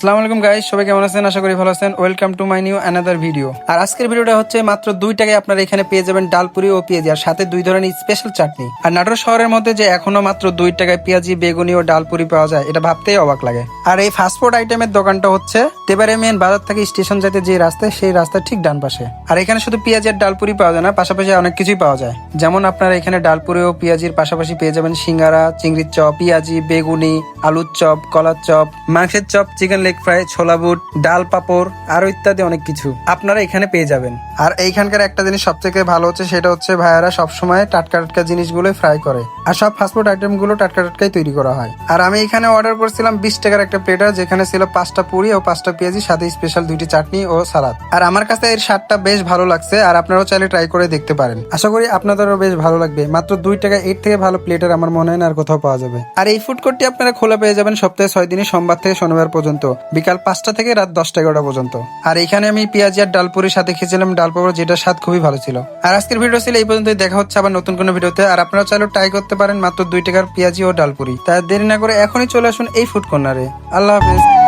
আসসালামু আলাইকুম গাইস, সবাই কেমন আছেন? আশা করি ভালো আছেন। Welcome to my new another video. আর আজকের ভিডিওটা হচ্ছে মাত্র 2 টাকায় আপনারা এখানে পেয়ে যাবেন ডালপুরি ও পেঁয়াজি, আর সাথে 2 ধরনের স্পেশাল চাটনি। আর নাটোর শহরের মধ্যে যে এখনো মাত্র 2 টাকায় পেঁয়াজি, বেগুনি ও ডালপুরি পাওয়া যায়, এটা ভাবতেই অবাক লাগে। আর এই ফাস্টফুড আইটেমের দোকানটা হচ্ছে তেবারে মেন বাজার থেকে স্টেশন যেতে যে রাস্তায়, সেই রাস্তার ঠিক ডান পাশে। আর এখানে শুধু পেঁয়াজি আর ডালপুরি পাওয়া যায় না, পাশাপাশি অনেক কিছুই পাওয়া যায়। যেমন আপনারা এখানে ডালপুরি ও পেঁয়াজির পাশাপাশি পেয়ে যাবেন সিঙ্গারা, চিংড়ির চপ, পেঁয়াজি, বেগুনি, আলুর চপ, কলার চপ, মাংসের চপ, চিকেন লেগ ফ্রাই, ছোলা বুট, ডাল পাপড় আরো ইত্যাদি অনেক কিছু আপনারা এখানে পেয়ে যাবেন। আর এইখানকার একটা জিনিস সব থেকে ভালো হচ্ছে, সেটা হচ্ছে ভাইয়ারা সবসময় টাটকা টাটকা জিনিসগুলো ফ্রাই করে, আর সব ফাস্টফুড আইটেম গুলো টাটকা টাটকাই তৈরি করা হয়। আর আমি এখানে অর্ডার করছিলাম 20 টাকার একটা প্লেটার, যেখানে ছিল 5টা পুরি ও 5টা পেঁয়াজি, সাথে স্পেশাল 2টি চাটনি ও সালাদ। আর আমার কাছে এর স্বাদটা বেশ ভালো লাগছে, আর আপনারাও চাইলে ট্রাই করে দেখতে পারেন। আশা করি আপনাদেরও বেশ ভালো লাগবে। মাত্র 2 টাকা, এর থেকে ভালো প্লেটার আমার মনে হয় না আর কোথাও পাওয়া যাবে। আর এই ফুড কোর্টটি আপনারা খোলা পেয়ে যাবেন সপ্তাহে 6 দিনই, সোমবার থেকে শনিবার পর্যন্ত, বিকাল 5টা থেকে রাত 10টা-11টা পর্যন্ত। আর এখানে আমি পেঁয়াজি আর ডালপুরির সাথে খেয়েছিলাম ডাল পাপড়, যেটা স্বাদ খুবই ভালো ছিল। আর আজকের ভিডিও ছিল এই পর্যন্তই। দেখা হচ্ছে আবার নতুন কোনো ভিডিওতে। আর আপনারা চাইলে ট্রাই করতে পারেন মাত্র 2 টাকার পেঁয়াজি ও ডালপুরি। তাই দেরি না করে এখনই চলে আসুন এই ফুড কর্নারে। আল্লাহ হাফেজ।